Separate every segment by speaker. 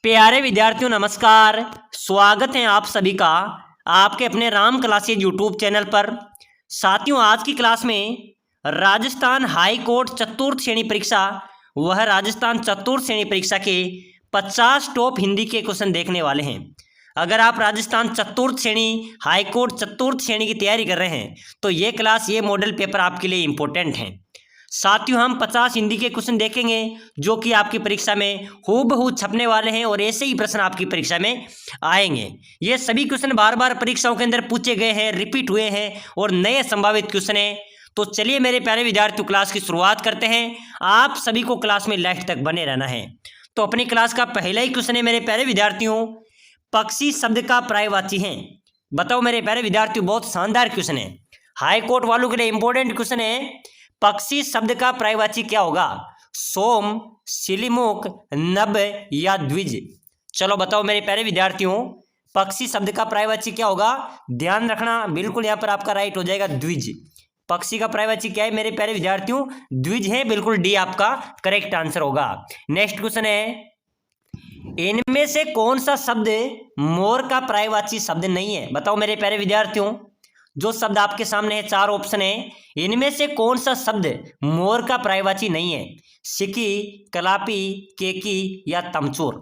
Speaker 1: प्यारे विद्यार्थियों नमस्कार। स्वागत है आप सभी का आपके अपने राम क्लासेज यूट्यूब चैनल पर। साथियों, आज की क्लास में राजस्थान हाई कोर्ट चतुर्थ श्रेणी परीक्षा वह राजस्थान चतुर्थ श्रेणी परीक्षा के 50 टॉप हिंदी के क्वेश्चन देखने वाले हैं। अगर आप राजस्थान चतुर्थ श्रेणी हाई कोर्ट चतुर्थ श्रेणी की तैयारी कर रहे हैं तो ये क्लास ये मॉडल पेपर आपके लिए इम्पोर्टेंट है। साथियों, हम 50 हिंदी के क्वेश्चन देखेंगे जो कि आपकी परीक्षा में हूबहू छपने वाले हैं और ऐसे ही प्रश्न आपकी परीक्षा में आएंगे। ये सभी क्वेश्चन बार बार परीक्षाओं के अंदर पूछे गए हैं, रिपीट हुए हैं और नए संभावित क्वेश्चन हैं। तो चलिए मेरे प्यारे विद्यार्थियों, क्लास की शुरुआत करते हैं। आप सभी को क्लास में लास्ट तक बने रहना है। तो अपनी क्लास का पहला ही क्वेश्चन है मेरे प्यारे विद्यार्थियों, पक्षी शब्द का पर्यायवाची है। बताओ मेरे प्यारे विद्यार्थियों, बहुत शानदार क्वेश्चन है, हाई कोर्ट वालों के लिए इंपॉर्टेंट क्वेश्चन है। पक्षी शब्द का पर्यायवाची क्या होगा? सोम, सिलीमुख, नभ या द्विज? चलो बताओ मेरे प्यारे विद्यार्थियों, पक्षी शब्द का पर्यायवाची क्या होगा? ध्यान रखना, बिल्कुल यहाँ पर आपका राइट हो जाएगा द्विज। पक्षी का पर्यायवाची क्या है मेरे प्यारे विद्यार्थियों? द्विज है, बिल्कुल डी आपका करेक्ट आंसर होगा। नेक्स्ट क्वेश्चन है, इनमें से कौन सा शब्द मोर का पर्यायवाची शब्द नहीं है? बताओ मेरे प्यारे विद्यार्थियों, जो शब्द आपके सामने है, चार ऑप्शन है, इनमें से कौन सा शब्द मोर का पर्यायवाची नहीं है? सिकी, कलापी, केकी या तमचूर?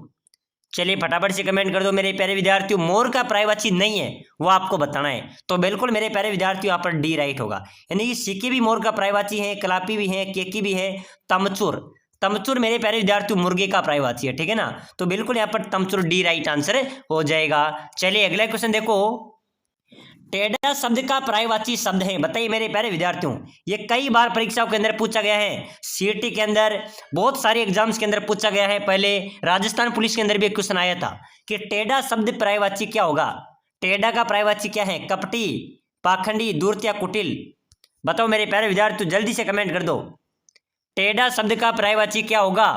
Speaker 1: चलिए फटाफट से कमेंट कर दो मेरे प्यारे विद्यार्थियों, मोर का पर्यायवाची नहीं है वो आपको बताना है। तो बिल्कुल मेरे प्यारे विद्यार्थियों यहाँ पर डी राइट होगा, यानी कि सिकी भी मोर का पर्यायवाची है, कलापी भी है, केकी भी है, तमचूर तमचूर मेरे प्यारे विद्यार्थियों मुर्गे का पर्यायवाची है, ठीक है ना। तो बिल्कुल यहाँ पर तमचूर डी राइट आंसर हो जाएगा। चलिए अगला क्वेश्चन देखो, टेढ़ा शब्द का पर्यायवाची शब्द है। बताइए मेरे प्यारे विद्यार्थियों, ये कई बार परीक्षाओं के अंदर पूछा गया है, सीईटी के अंदर, बहुत सारे एग्जाम्स के अंदर पूछा गया है। पहले राजस्थान पुलिस के अंदर भी एक क्वेश्चन आया था कि टेढ़ा शब्द पर्यायवाची क्या होगा? टेढ़ा का पर्यायवाची क्या है? कपटी, पाखंडी, धूर्त या कुटिल? बताओ मेरे प्यारे विद्यार्थियों, जल्दी से कमेंट कर दो, टेढ़ा शब्द का पर्यायवाची क्या होगा?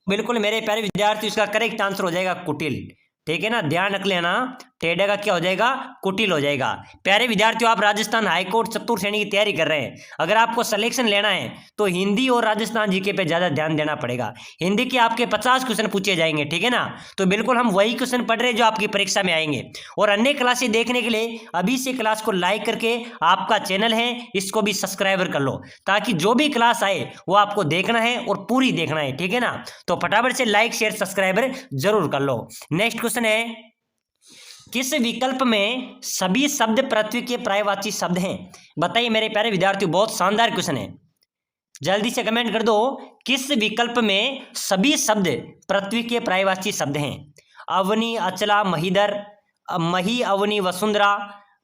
Speaker 1: बिल्कुल मेरे प्यारे विद्यार्थियों, इसका करेक्ट आंसर हो जाएगा कुटिल, ठीक है ना। ध्यान रख लेना, टेढ़े का क्या हो जाएगा? कुटिल हो जाएगा। प्यारे विद्यार्थियों, आप राजस्थान हाईकोर्ट चतुर्थ श्रेणी की तैयारी कर रहे हैं, अगर आपको सिलेक्शन लेना है तो हिंदी और राजस्थान जीके पे ज्यादा ध्यान देना पड़ेगा। हिंदी के आपके 50 क्वेश्चन पूछे जाएंगे, ठीक है ना। तो बिल्कुल हम वही क्वेश्चन पढ़ रहे हैं जो आपकी परीक्षा में आएंगे। और अन्य क्लासेस देखने के लिए अभी से क्लास को लाइक करके, आपका चैनल है इसको भी सब्सक्राइबर कर लो, ताकि जो भी क्लास आए वो आपको देखना है और पूरी देखना है, ठीक है ना। तो फटाफट से लाइक शेयर सब्सक्राइबर जरूर कर लो। नेक्स्ट क्वेश्चन है, किस विकल्प में सभी शब्द पृथ्वी के पर्यायवाची शब्द हैं? बताइए मेरे प्यारे विद्यार्थियों, बहुत शानदार क्वेश्चन है, जल्दी से कमेंट कर दो, किस विकल्प में सभी शब्द पृथ्वी के पर्यायवाची शब्द हैं? अवनी, अचला, महीधर, मही, अवनी, वसुंधरा,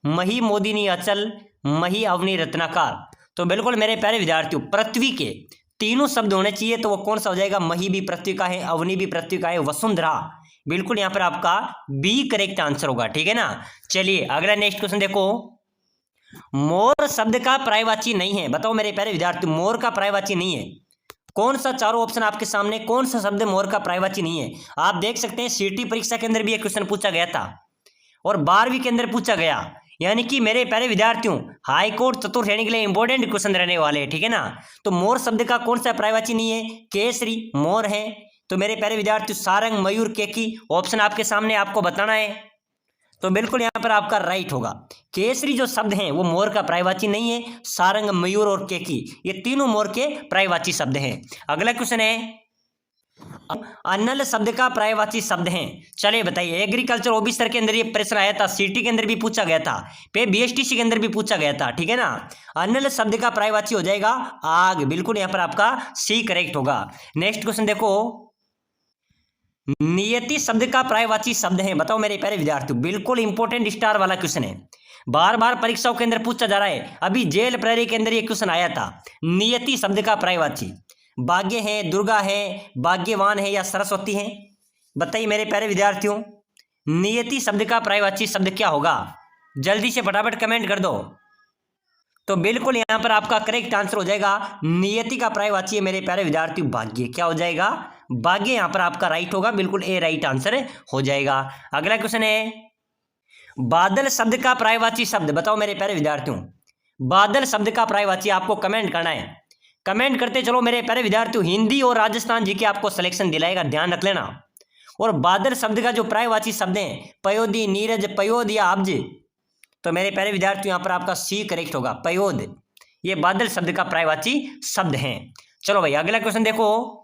Speaker 1: मही, मोदिनी, अचल, मही, अवनी, रत्नाकर? तो बिल्कुल मेरे प्यारे विद्यार्थियों, पृथ्वी के तीनों शब्द होने चाहिए, तो वो कौन सा हो जाएगा? मही भी पृथ्वी का है, अवनी भी पृथ्वी का है, वसुंधरा बिल्कुल यहाँ पर आपका बी करेक्ट आंसर होगा, ठीक है ना। चलिए अगला नेक्स्ट क्वेश्चन देखो, मोर शब्द का पर्यायवाची नहीं है। बताओ मेरे प्यारे विद्यार्थी, मोर का पर्यायवाची नहीं है, कौन सा? चारों ऑप्शन आपके सामने, कौन सा शब्द मोर का पर्यायवाची नहीं है? आप देख सकते हैं सीटी परीक्षा के अंदर भी एक क्वेश्चन पूछा गया था और 12वीं के अंदर पूछा गया, यानी कि मेरे प्यारे विद्यार्थियों हाईकोर्ट चतुर्थ श्रेणी के लिए इंपॉर्टेंट क्वेश्चन रहने वाले हैं, ठीक है ना। तो मोर शब्द का कौन सा पर्यायवाची नहीं है? केसरी मोर है। तो मेरे प्यारे विद्यार्थियों, सारंग, मयूर, केकी ऑप्शन आपके सामने, आपको बताना है। तो बिल्कुल यहाँ पर आपका राइट होगा, केसरी जो शब्द हैं वो मोर का पर्यायवाची नहीं है, सारंग, मयूर और केकी ये तीनों मोर के पर्यायवाची शब्द हैं। अगला क्वेश्चन है, अनल शब्द का पर्यायवाची शब्द हैं। चलिए बताइए, एग्रीकल्चर ऑफिसर के अंदर ये प्रश्न आया था, सीटी के अंदर भी पूछा गया था, पे बीएसटीसी के अंदर भी पूछा गया था, ठीक है ना। अनल शब्द का पर्यायवाची हो जाएगा आग, बिल्कुल यहाँ पर आपका सी करेक्ट होगा। नेक्स्ट क्वेश्चन देखो, नियति शब्द का पर्यायवाची शब्द है। बताओ मेरे प्यारे विद्यार्थियों, बिल्कुल इंपॉर्टेंट स्टार वाला क्वेश्चन है, बार बार परीक्षाओं के अंदर पूछा जा रहा है। अभी जेल प्रहरी के अंदर ये क्वेश्चन आया था, नियति शब्द का पर्यायवाची भाग्य है, दुर्गा है, भाग्यवान है या सरस्वती है? बताइए मेरे प्यारे विद्यार्थियों, नियति शब्द का पर्यायवाची शब्द क्या होगा? जल्दी से फटाफट कमेंट कर दो। तो बिल्कुल यहाँ पर आपका करेक्ट आंसर हो जाएगा, नियति का पर्यायवाची है मेरे प्यारे विद्यार्थियों भाग्य, क्या हो जाएगा? भाग्य यहाँ पर आपका राइट होगा, बिल्कुल ए राइट आंसर हो जाएगा। अगला क्वेश्चन है, बादल शब्द का पर्यायवाची शब्द। बताओ मेरे प्यारे विद्यार्थियों, बादल शब्द का पर्यायवाची आपको कमेंट करना है, कमेंट करते चलो मेरे प्यारे विद्यार्थियों। हिंदी और राजस्थान जी के आपको सिलेक्शन दिलाएगा, ध्यान रख लेना। और बादल शब्द का जो पर्यायवाची शब्द है पयोदी, नीरज, पयोद या अब्ज, तो मेरे प्यारे विद्यार्थियों यहाँ पर आपका सी करेक्ट होगा, पयोद। ये बादल शब्द का पर्यायवाची शब्द है। चलो भाई अगला क्वेश्चन देखो,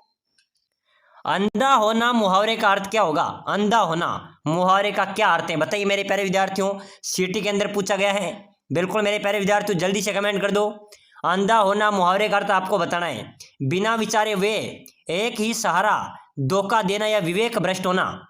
Speaker 1: अंधा होना मुहावरे का अर्थ क्या होगा? अंधा होना मुहावरे का क्या अर्थ है बताइए मेरे प्यारे विद्यार्थियों, सीटी के अंदर पूछा गया है। बिल्कुल मेरे प्यारे विद्यार्थियों जल्दी से कमेंट कर दो। अंधा होना मुहावरे का अर्थ आपको बताना है। बिना विचारे वे, एक ही सहारा, धोखा देना या विवेक भ्रष्ट होना,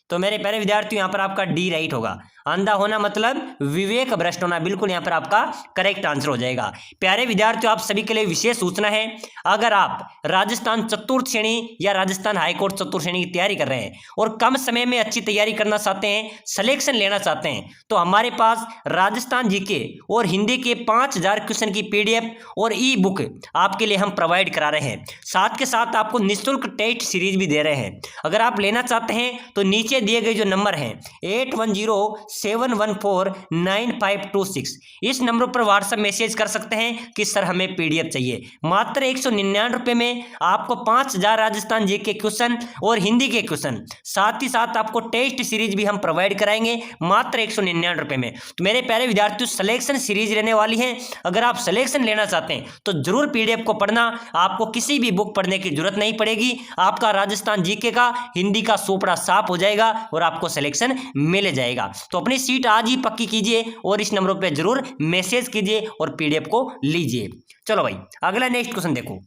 Speaker 1: तो मेरे प्यारे विद्यार्थियों यहाँ पर आपका डी राइट होगा। अंधा होना मतलब विवेक भ्रष्ट होना, बिल्कुल यहाँ पर आपका करेक्ट आंसर हो जाएगा। प्यारे विद्यार्थियों आप सभी के लिए विशेष सूचना है, अगर आप राजस्थान चतुर्थ श्रेणी या राजस्थान हाईकोर्ट चतुर्थ श्रेणी की तैयारी कर रहे हैं और कम समय में अच्छी तैयारी करना चाहते हैं, सिलेक्शन लेना चाहते हैं, तो हमारे पास राजस्थान जीके और हिंदी के 5000 क्वेश्चन की PDF और ई बुक आपके लिए हम प्रोवाइड करा रहे हैं। साथ के साथ आपको निःशुल्क टेस्ट सीरीज भी दे रहे हैं। अगर आप लेना चाहते हैं तो नीचे दिए गए जो नंबर हैं 8107149526, इस नंबर पर व्हाट्सएप मैसेज कर सकते हैं कि सर हमें PDF चाहिए। मात्र 199 रुपये में आपको 5000 राजस्थान जीके क्वेश्चन और हिंदी के क्वेश्चन, साथ ही साथ आपको टेस्ट सीरीज भी हम प्रोवाइड कराएंगे मात्र 199 रुपये में। तो मेरे प्यारे विद्यार्थियों सिलेक्शन सीरीज रहने वाली है, अगर आप सिलेक्शन लेना चाहते हैं तो जरूर PDF को पढ़ना, आपको किसी भी बुक पढ़ने की जरूरत नहीं पड़ेगी। आपका राजस्थान जीके का, हिंदी का सोपड़ा साफ हो जाएगा और आपको सिलेक्शन मिल जाएगा। तो अपनी सीट आज ही पक्की कीजिए और इस नंबर पे जरूर मैसेज कीजिए और PDF को लीजिए। चलो भाई अगला नेक्स्ट क्वेश्चन देखो,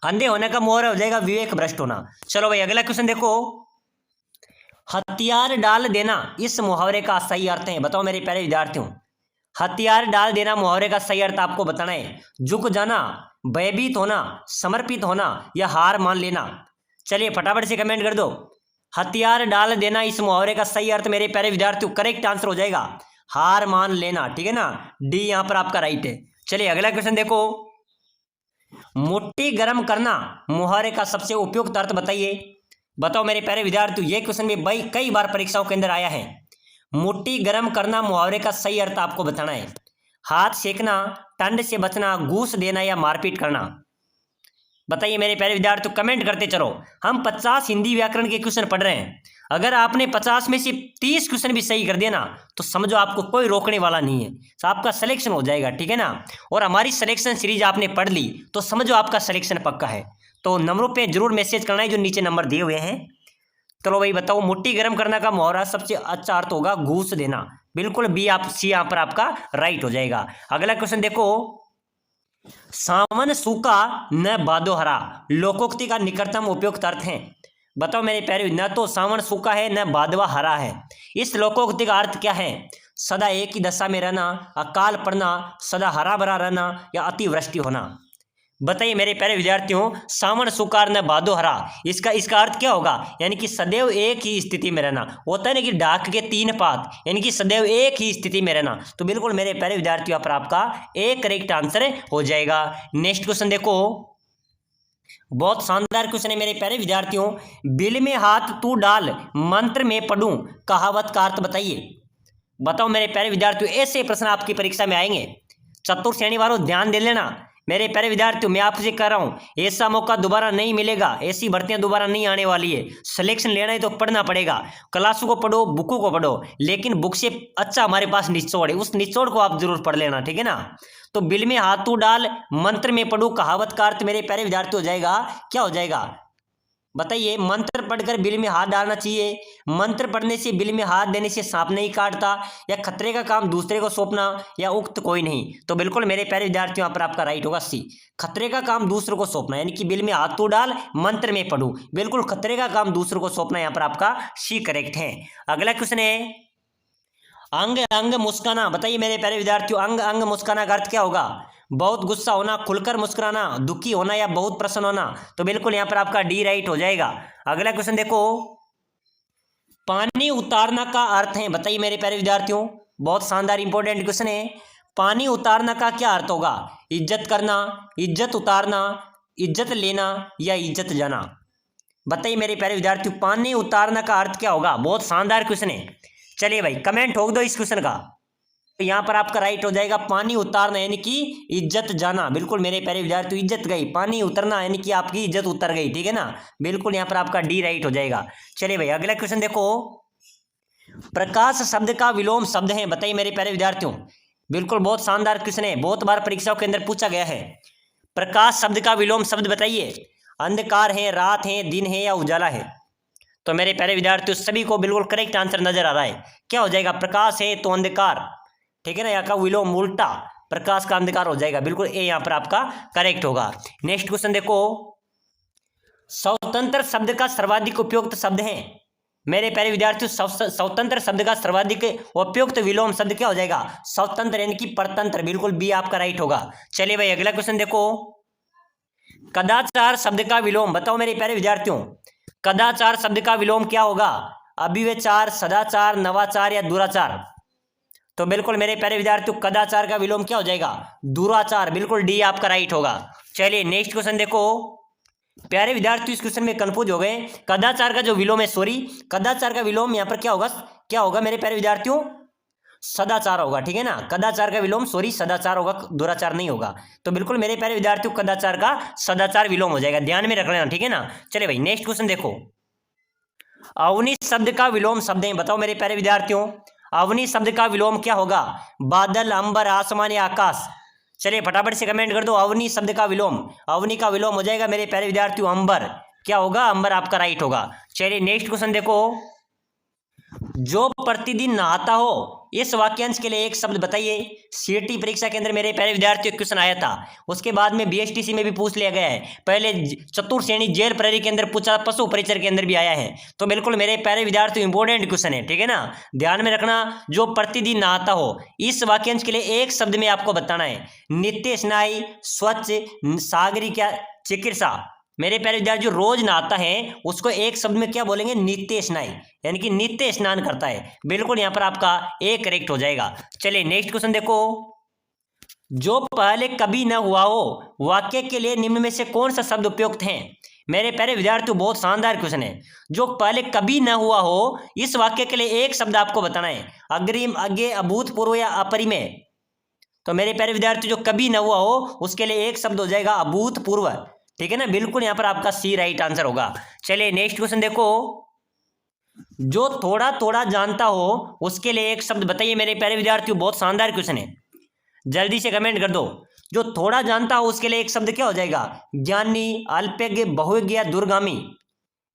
Speaker 1: अंधे होने का मुहावरा हो जाएगा विवेक भ्रष्ट होना। चलो भाई अगला क्वेश्चन देखो, हथियार डाल देना इस मुहावरे का सही अर्थ है, बताओ मेरे प्यारे विद्यार्थियों। हथियार डाल देना मुहावरे का सही अर्थ आपको बताना है। झुक जाना, भयभीत होना, समर्पित होना या हार मान लेना। चलिए फटाफट से कमेंट कर दो। हथियार डाल देना इस मुहावरे का सही अर्थ मेरे प्यारे विद्यार्थियों करेक्ट आंसर हो जाएगा हार मान लेना, ठीक है ना, डी यहां पर आपका राइट है। चलिए अगला क्वेश्चन देखो, मुट्ठी गर्म करना मुहावरे का सबसे उपयुक्त अर्थ बताइए। बताओ मेरे प्यारे विद्यार्थियों, ये क्वेश्चन भी भाई कई बार परीक्षाओं के अंदर आया है। मुट्ठी गर्म करना मुहावरे का सही अर्थ आपको बताना है। हाथ सेकना, ठंड से बचना, घूस देना या मारपीट करना, बताइए मेरे प्यारे विद्यार्थियों कमेंट करते चलो। हम 50 हिंदी व्याकरण के क्वेश्चन पढ़ रहे हैं, अगर आपने 50 में से 30 क्वेश्चन भी सही कर दिया ना तो समझो आपको कोई रोकने वाला नहीं है, तो आपका सिलेक्शन हो जाएगा, ठीक है ना। और हमारी सिलेक्शन सीरीज आपने पढ़ ली तो समझो आपका सिलेक्शन पक्का है। तो नंबरों पे जरूर मैसेज करना है जो नीचे नंबर दिए हुए हैं। चलो भाई बताओ, मुट्ठी गर्म करने का मुहावरा सबसे अच्छा अर्थ होगा घूस देना, बिल्कुल बी आप सी यहाँ पर आपका राइट हो जाएगा। अगला क्वेश्चन देखो, सावन सूखा न बादो हरा लोकोक्ति का निकटतम उपयुक्त अर्थ है। बताओ मेरे प्यारे, न तो सावन सूखा है न बादवा हरा है, इस लोकोक्ति का अर्थ क्या है? सदा एक ही दशा में रहना, अकाल पड़ना, सदा हरा भरा रहना या अतिवृष्टि होना। बताइए मेरे प्यारे विद्यार्थियों, सावन सूखा न बादो हरा, इसका अर्थ क्या होगा? यानी कि सदैव एक ही स्थिति में रहना, होता है ना कि डाक के 3 पात, यानी कि सदैव एक ही स्थिति में रहना। तो बिल्कुल मेरे प्यारे विद्यार्थियों पर आपका एक करेक्ट आंसर हो जाएगा। नेक्स्ट क्वेश्चन देखो, बहुत शानदार क्वेश्चन है मेरे प्यारे विद्यार्थियों। बिल में हाथ तू डाल मंत्र में पढ़ूं कहावत का अर्थ बताइए। बताओ मेरे प्यारे विद्यार्थियों, ऐसे प्रश्न आपकी परीक्षा में आएंगे। चतुर्थ श्रेणी वालों ध्यान दे लेना मेरे प्यारे विद्यार्थियों, मैं आपसे कह रहा हूं ऐसा मौका दोबारा नहीं मिलेगा, ऐसी भर्तियां दोबारा नहीं आने वाली है। सिलेक्शन लेना है तो पढ़ना पड़ेगा, क्लासों को पढ़ो, बुकों को पढ़ो, लेकिन बुक से अच्छा हमारे पास निचोड़ है, उस निचोड़ को आप जरूर पढ़ लेना, ठीक है ना। तो बिल में हाथ तू डाल मंत्र में पढ़ू कहावत का अर्थ मेरे प्यारे विद्यार्थी हो जाएगा, क्या हो जाएगा बताइए? मंत्र पढ़कर बिल में हाथ डालना चाहिए, मंत्र पढ़ने से बिल में हाथ देने से सांप नहीं काटता, या खतरे का काम दूसरे को सौंपना, या उक्त कोई नहीं। तो बिल्कुल मेरे प्यारे विद्यार्थियों यहाँ पर आपका राइट होगा सी, खतरे का काम दूसरों को सौंपना, यानी कि बिल में हाथ तू डाल मंत्र में पढ़ू, बिल्कुल खतरे का काम दूसरों को सौंपना यहाँ पर आपका सी करेक्ट है। अगला क्वेश्चन है, अंग अंग मुस्काना। बताइए मेरे प्यारे विद्यार्थियों, अंग अंग मुस्काना का अर्थ क्या होगा? बहुत गुस्सा होना, खुलकर मुस्कुराना, दुखी होना या बहुत प्रसन्न होना। तो बिल्कुल यहां पर आपका डी राइट हो जाएगा। अगला क्वेश्चन देखो, पानी उतारना का अर्थ है, बताइए मेरे प्यारे विद्यार्थियों, बहुत शानदार इंपॉर्टेंट क्वेश्चन है। पानी उतारना का क्या अर्थ होगा? इज्जत करना, इज्जत उतारना, इज्जत लेना या इज्जत जाना। बताइए मेरे प्यारे विद्यार्थियों, पानी उतारना का अर्थ क्या होगा? बहुत शानदार क्वेश्चन है। चलिए भाई कमेंट ठोक दो इस क्वेश्चन का। यहाँ पर आपका राइट हो जाएगा पानी उतारना, यानी कि इज्जत जाना। बिल्कुल मेरे प्यारे विद्यार्थी, इज्जत गई, पानी उतरना यानी कि आपकी इज्जत उतर गई, ठीक है ना। बिल्कुल यहाँ पर आपका डी राइट हो जाएगा। चलिए भाई अगला क्वेश्चन देखो, प्रकाश शब्द का विलोम शब्द है, बताइए मेरे प्यारे विद्यार्थियों। बिल्कुल बहुत शानदार क्वेश्चन है, बहुत बार परीक्षाओं के अंदर पूछा गया है। प्रकाश शब्द का विलोम शब्द बताइए। अंधकार है, रात है, दिन है या उजाला है? तो मेरे प्यारे विद्यार्थियों सभी को बिल्कुल करेक्ट आंसर नजर आ रहा है। क्या हो जाएगा? प्रकाश है तो अंधकार, ठीक है ना। यहाँ का विलोम उल्टा, प्रकाश का अंधकार हो जाएगा। बिल्कुल ए यहाँ पर आपका करेक्ट होगा। नेक्स्ट क्वेश्चन देखो, स्वतंत्र शब्द का सर्वाधिक उपयुक्त शब्द है। मेरे प्यारे विद्यार्थियों स्वतंत्र शब्द का सर्वाधिक उपयुक्त विलोम शब्द क्या हो जाएगा? स्वतंत्र यानी कि परतंत्र। बिल्कुल बी आपका राइट होगा। चलिए भाई अगला क्वेश्चन देखो, कदाचार शब्द का विलोम बताओ मेरे प्यारे विद्यार्थियों। कदाचार शब्द का विलोम क्या होगा? अभिव्यचार, सदाचार, नवाचार या दुराचार? तो बिल्कुल मेरे प्यारे विद्यार्थियों कदाचार का विलोम क्या हो जाएगा? दुराचार। बिल्कुल डी आपका राइट होगा। चलिए नेक्स्ट क्वेश्चन देखो, प्यारे विद्यार्थी इस क्वेश्चन में कंफ्यूज हो गए। कदाचार का जो विलोम है, सॉरी, कदाचार का विलोम यहाँ पर क्या होगा? क्या होगा मेरे प्यारे विद्यार्थियों? सदाचार होगा, ठीक है ना। कदाचार का विलोम सॉरी सदाचार होगा, दुराचार नहीं होगा। तो बिल्कुल मेरे प्यारे विद्यार्थियों कदाचार का सदाचार विलोम हो जाएगा, ध्यान में रख लेना, ठीक है ना। चलिए भाई नेक्स्ट क्वेश्चन देखो, अवनी शब्द का विलोम शब्द है, बताओ मेरे प्यारे विद्यार्थियों। अवनी शब्द का विलोम क्या होगा? बादल, अंबर, आसमान या आकाश? चलिए फटाफट से कमेंट कर दो। अवनी शब्द का विलोम, अवनी का विलोम हो जाएगा मेरे प्यारे विद्यार्थियों अंबर। क्या होगा? अंबर आपका राइट होगा। चलिए नेक्स्ट क्वेश्चन देखो, जो प्रतिदिन नहाता हो, इस वाक्यांश के लिए एक शब्द बताइए। सीईटी परीक्षा के अंदर मेरे प्यारे विद्यार्थियों क्वेश्चन आया था, उसके बाद में बीएसटीसी में भी पूछ लिया गया है, पहले चतुर्थ श्रेणी जेल प्रहरी के अंदर पूछा, पशु परिचर के अंदर भी आया है। तो बिल्कुल मेरे प्यारे विद्यार्थियों इंपॉर्टेंट क्वेश्चन है, ठीक है ना, ध्यान में रखना। जो प्रतिदिन नहाता हो, इस वाक्यांश के लिए एक शब्द में आपको बताना है। नित्य स्नायी, स्वच्छ, सागरिक या चिकित्सा? मेरे प्यारे विद्यार्थी जो रोज नहाता है उसको एक शब्द में क्या बोलेंगे? नित्य स्नायी, यानी कि नित्य स्नान करता है। बिल्कुल यहाँ पर आपका ए करेक्ट हो जाएगा। चलिए नेक्स्ट क्वेश्चन देखो, जो पहले कभी न हुआ हो, वाक्य के लिए निम्न में से कौन सा शब्द उपयुक्त है? मेरे प्यारे विद्यार्थियों बहुत शानदार क्वेश्चन है। जो पहले कभी न हुआ हो, इस वाक्य के लिए एक शब्द आपको बताना है। अग्रिम, आगे, अभूतपूर्व या अपरिमेय? तो मेरे प्यारे विद्यार्थी जो कभी न हुआ हो उसके लिए एक शब्द हो जाएगा अभूतपूर्व, ठीक है ना। बिल्कुल यहाँ पर आपका सी राइट आंसर होगा। चलिए नेक्स्ट क्वेश्चन देखो, जो थोड़ा थोड़ा जानता हो उसके लिए एक शब्द बताइए मेरे प्यारे विद्यार्थियों। बहुत शानदार क्वेश्चन है, जल्दी से कमेंट कर दो। जो थोड़ा जानता हो उसके लिए एक शब्द क्या हो जाएगा? ज्ञानी, अल्पज्ञ, बहुज्ञ या दूरगामी?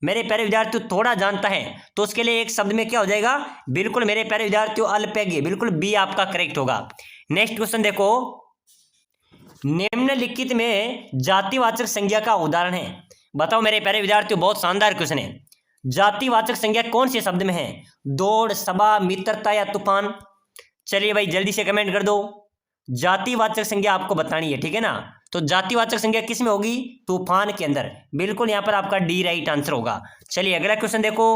Speaker 1: मेरे प्यारे विद्यार्थियों थोड़ा जानता है तो उसके लिए एक शब्द में क्या हो जाएगा? बिल्कुल मेरे प्यारे विद्यार्थियों अल्पज्ञ। बिल्कुल बी आपका करेक्ट होगा। नेक्स्ट क्वेश्चन देखो, निम्नलिखित में जातिवाचक संज्ञा का उदाहरण है, बताओ मेरे प्यारे विद्यार्थियों। बहुत शानदार क्वेश्चन है। जातिवाचक संज्ञा कौन से शब्द में है? दौड़, सभा, मित्रता या तूफान? चलिए भाई जल्दी से कमेंट कर दो। जातिवाचक संज्ञा आपको बतानी है, ठीक है ना। तो जातिवाचक संज्ञा किस में होगी? तूफान के अंदर। बिल्कुल यहाँ पर आपका डी राइट आंसर होगा। चलिए अगला क्वेश्चन देखो,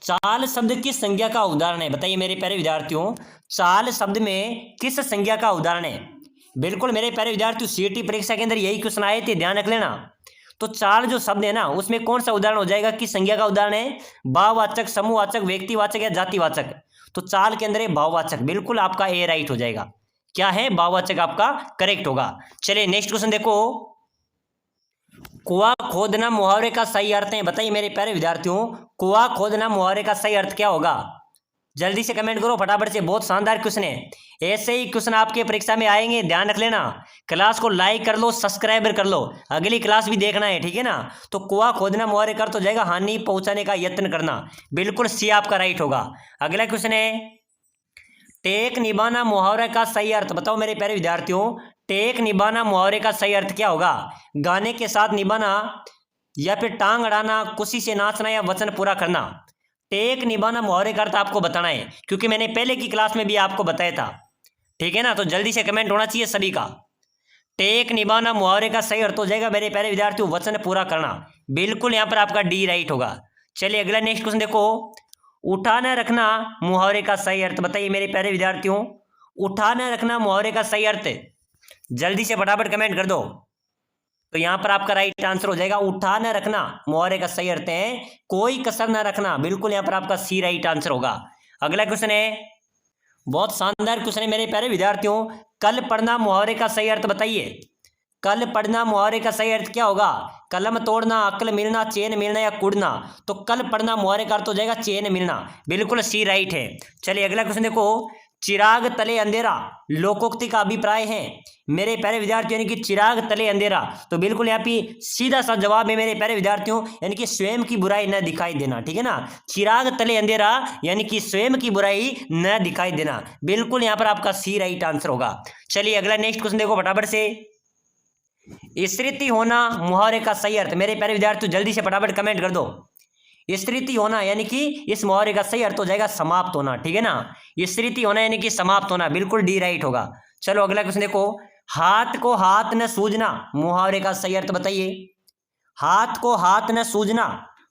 Speaker 1: चाल शब्द किस संज्ञा का उदाहरण है? बताइए मेरे प्यारे विद्यार्थियों, चाल शब्द में किस संज्ञा का उदाहरण है? बिल्कुल मेरे प्यारे विद्यार्थियों सीईटी परीक्षा के अंदर यही क्वेश्चन आए थे, ध्यान रख लेना। तो चाल जो शब्द है ना उसमें कौन सा उदाहरण हो जाएगा? किस संज्ञा का उदाहरण है? भाववाचक, समूहवाचक, व्यक्तिवाचक या जातिवाचक? तो चाल के अंदर है भाववाचक। बिल्कुल आपका ए राइट हो जाएगा। क्या है? भाववाचक आपका करेक्ट होगा। चलिए नेक्स्ट क्वेश्चन देखो, कुआं खोदना मुहावरे का सही अर्थ है, बताइए मेरे प्यारे विद्यार्थियों। कुआं खोदना मुहावरे का सही अर्थ क्या होगा? जल्दी से कमेंट करो फटाफट से, बहुत शानदार क्वेश्चन है। ऐसे ही क्वेश्चन आपके परीक्षा में आएंगे, ध्यान रख लेना। क्लास को लाइक कर लो, सब्सक्राइब कर लो, अगली क्लास भी देखना है, ठीक है ना। तो कुआं खोदना मुहावरे का अर्थ हो जाएगा हानि पहुंचाने का यत्न करना। बिल्कुल सी आपका राइट होगा। अगला क्वेश्चन है, टेक निभाना मुहावरे का सही अर्थ, बताओ मेरे प्यारे विद्यार्थियों। टेक निभाना मुहावरे का सही अर्थ क्या होगा? गाने के साथ निभाना या फिर टांग अड़ाना, खुशी से नाचना या वचन पूरा करना? टेक निभाना मुहावरे का अर्थ आपको बताना है, क्योंकि मैंने पहले की क्लास में भी आपको बताया था, ठीक है ना। तो जल्दी से कमेंट होना चाहिए सभी का। टेक निभाना मुहावरे का सही अर्थ हो जाएगा मेरे प्यारे विद्यार्थियों वचन पूरा करना। बिल्कुल यहाँ पर आपका डी राइट होगा। चलिए अगला नेक्स्ट क्वेश्चन देखो, उठाना रखना मुहावरे का सही अर्थ, बताइए मेरे प्यारे विद्यार्थियों। उठाना रखना मुहावरे का सही अर्थ जल्दी से फटाफट कमेंट कर दो। तो यहाँ पर आपका राइट आंसर हो जाएगा उठा न रखना मुहावरे का सही अर्थ है कोई कसर न रखना। बिल्कुल यहाँ पर आपका सी राइट आंसर होगा। अगला क्वेश्चन है, बहुत शानदार क्वेश्चन है मेरे प्यारे विद्यार्थियों। कल पढ़ना मुहावरे का सही अर्थ बताइए। कल पढ़ना मुहावरे का सही अर्थ क्या होगा? कलम तोड़ना, अक्ल मिलना, चैन मिलना या कुड़ना। तो कल पढ़ना मुहावरे का अर्थ हो जाएगा चैन मिलना। बिल्कुल सी राइट है। चलिए अगला क्वेश्चन देखो। चिराग तले अंधेरा लोकोक्ति का अभिप्राय है। मेरे प्यारे विद्यार्थियों यानी कि चिराग तले अंधेरा, तो बिल्कुल यहाँ पे सीधा सा जवाब है मेरे प्यारे विद्यार्थियों, यानी कि स्वयं की बुराई न दिखाई देना। ठीक है ना, चिराग तले अंधेरा यानी कि स्वयं की बुराई न दिखाई देना। बिल्कुल यहाँ पर आपका सी राइट आंसर होगा। चलिए अगला नेक्स्ट क्वेश्चन देखो फटाफट से। स्थिति होना मुहावरे का सही अर्थ। मेरे प्यारे विद्यार्थियों जल्दी से फटाफट कमेंट कर दो। स्थिति होना यानी कि इस मुहावरे का सही अर्थ हो जाएगा समाप्त होना। ठीक है ना, स्थिति होना यानी कि समाप्त होना। बिल्कुल डी राइट होगा। चलो अगला क्वेश्चन देखो। हाथ को हाथ न सूझना मुहावरे का सही अर्थ बताइए। हाथ को हाथ न सूझना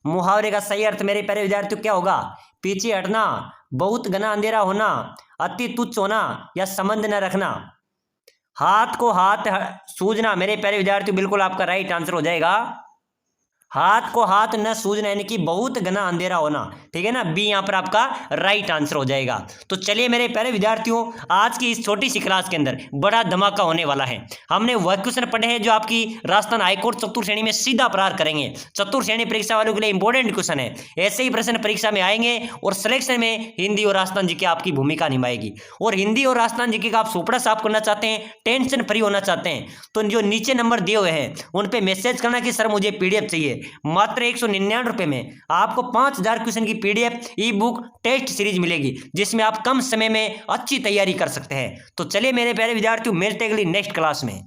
Speaker 1: मुहावरे का सही अर्थ मेरे प्यारे विद्यार्थियों क्या होगा? पीछे हटना, बहुत घना अंधेरा होना, अति तुच्छ होना या संबंध न रखना। हाथ को हाथ सूझना मेरे प्यारे विद्यार्थियों बिल्कुल आपका राइट आंसर हो जाएगा। हाथ को हाथ न सूझना यानी कि बहुत घना अंधेरा होना। ठीक है ना, बी यहाँ पर आपका राइट आंसर हो जाएगा। तो चलिए मेरे प्यारे विद्यार्थियों आज की इस छोटी सी क्लास के अंदर बड़ा धमाका होने वाला है। हमने वह क्वेश्चन पढ़े हैं जो आपकी राजस्थान हाईकोर्ट चतुर्थ श्रेणी में सीधा प्रहार करेंगे। चतुर्थ श्रेणी परीक्षा वालों के लिए इंपॉर्टेंट क्वेश्चन है। ऐसे ही प्रश्न परीक्षा में आएंगे और सिलेक्शन में हिंदी और राजस्थान जीके आपकी भूमिका निभाएगी। और हिंदी और राजस्थान जीके का आप सुपड़ा साफ करना चाहते हैं, टेंशन फ्री होना चाहते हैं, तो जो नीचे नंबर दिए हुए हैं उन पे मैसेज करना कि सर मुझे पीडीएफ चाहिए। मात्र 199 रुपए में आपको 5000 क्वेश्चन की PDF e book test series मिलेगी, जिसमें आप कम समय में अच्छी तैयारी कर सकते हैं। तो चलिए मेरे प्यारे विद्यार्थियों मिलते हैं अगली नेक्स्ट क्लास में।